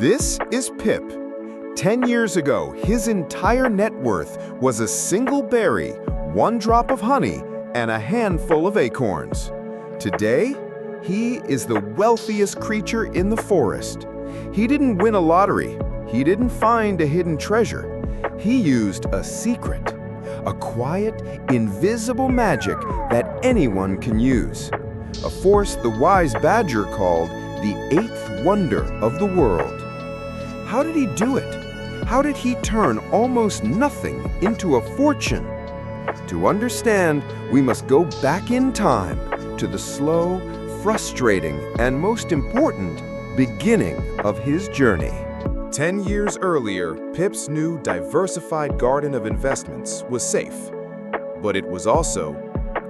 This is Pip. 10 years ago, his entire net worth was a single berry, one drop of honey, and a handful of acorns. Today, he is the wealthiest creature in the forest. He didn't win a lottery. He didn't find a hidden treasure. He used a secret, a quiet, invisible magic that anyone can use. A force the wise badger called the eighth wonder of the world. How did he do it? How did he turn almost nothing into a fortune? To understand, we must go back in time to the slow, frustrating, and most important, beginning of his journey. 10 years earlier, Pip's new diversified garden of investments was safe, but it was also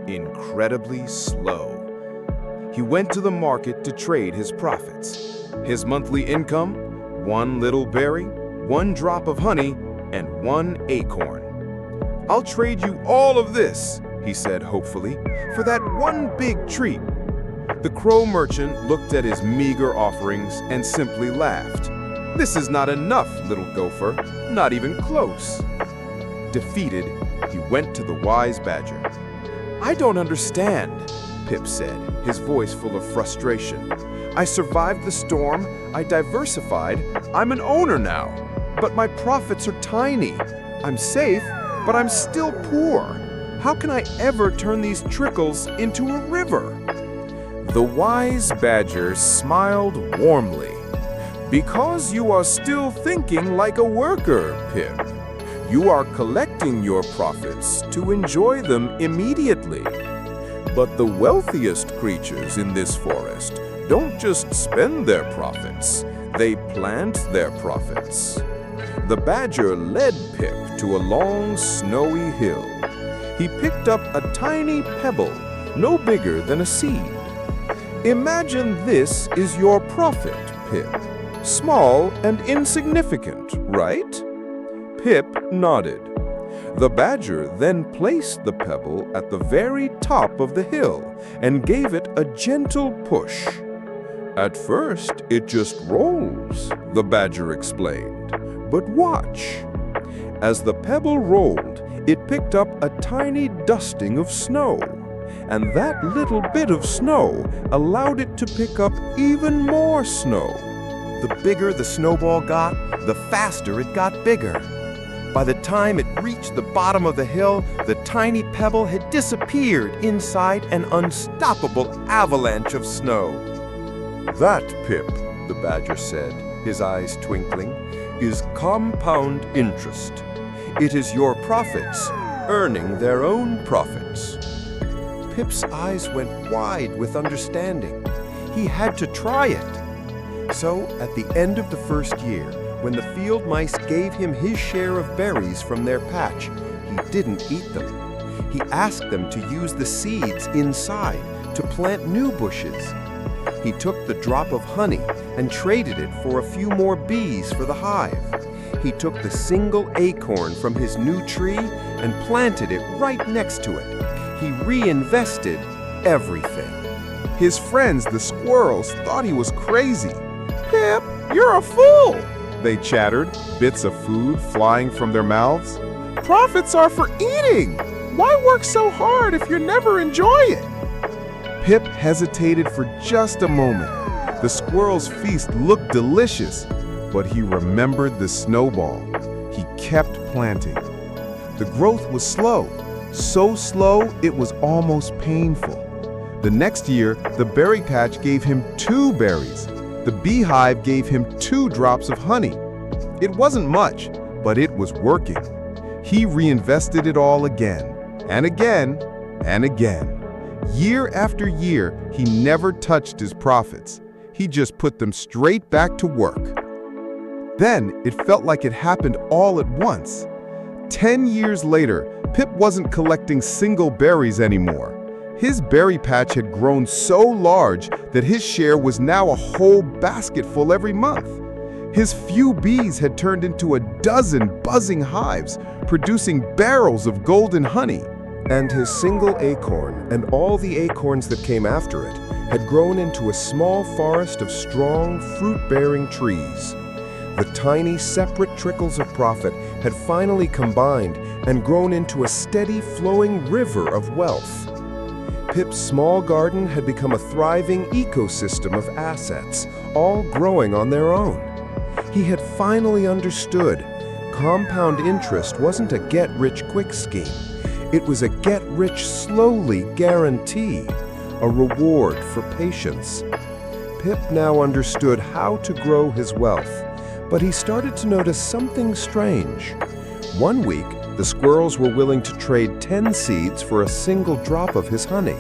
incredibly slow. He went to the market to trade his profits. His monthly income, one little berry, one drop of honey, and one acorn. "I'll trade you all of this," he said hopefully, "for that one big treat." The crow merchant looked at his meager offerings and simply laughed. "This is not enough, little gopher, not even close." Defeated, he went to the wise badger. "I don't understand," Pip said, his voice full of frustration. "I survived the storm, I diversified, I'm an owner now. But my profits are tiny. I'm safe, but I'm still poor. How can I ever turn these trickles into a river?" The wise badger smiled warmly. "Because you are still thinking like a worker, Pip. You are collecting your profits to enjoy them immediately. But the wealthiest creatures in this forest don't just spend their profits, they plant their profits." The badger led Pip to a long, snowy hill. He picked up a tiny pebble, no bigger than a seed. "Imagine this is your profit, Pip. Small and insignificant, right?" Pip nodded. The badger then placed the pebble at the very top of the hill and gave it a gentle push. "At first, it just rolls," the badger explained. "But watch." As the pebble rolled, it picked up a tiny dusting of snow, and that little bit of snow allowed it to pick up even more snow. The bigger the snowball got, the faster it got bigger. By the time it reached the bottom of the hill, the tiny pebble had disappeared inside an unstoppable avalanche of snow. "That, Pip," the badger said, his eyes twinkling, "is compound interest. It is your profits earning their own profits." Pip's eyes went wide with understanding. He had to try it. So, at the end of the first year, when the field mice gave him his share of berries from their patch, he didn't eat them. He asked them to use the seeds inside to plant new bushes. He took the drop of honey and traded it for a few more bees for the hive. He took the single acorn from his new tree and planted it right next to it. He reinvested everything. His friends, the squirrels, thought he was crazy. "Pip, you're a fool!" they chattered, bits of food flying from their mouths. "Profits are for eating! Why work so hard if you never enjoy it?" Pip hesitated for just a moment. The squirrel's feast looked delicious, but he remembered the snowball. He kept planting. The growth was slow, so slow it was almost painful. The next year, the berry patch gave him 2 berries. The beehive gave him 2 drops of honey. It wasn't much, but it was working. He reinvested it all again, and again, and again. Year after year, he never touched his profits. He just put them straight back to work. Then it felt like it happened all at once. 10 years later, Pip wasn't collecting single berries anymore. His berry patch had grown so large that his share was now a whole basketful every month. His few bees had turned into a dozen buzzing hives, producing barrels of golden honey. And his single acorn, and all the acorns that came after it, had grown into a small forest of strong, fruit-bearing trees. The tiny, separate trickles of profit had finally combined and grown into a steady, flowing river of wealth. Pip's small garden had become a thriving ecosystem of assets, all growing on their own. He had finally understood compound interest wasn't a get-rich-quick scheme. It was a get-rich-slowly guarantee, a reward for patience. Pip now understood how to grow his wealth, but he started to notice something strange. One week, the squirrels were willing to trade 10 seeds for a single drop of his honey.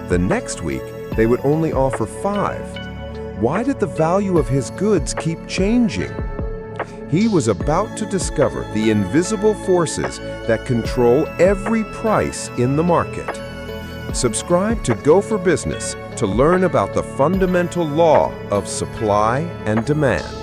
The next week, they would only offer 5. Why did the value of his goods keep changing? He was about to discover the invisible forces that control every price in the market. Subscribe to Go for Business to learn about the fundamental law of supply and demand.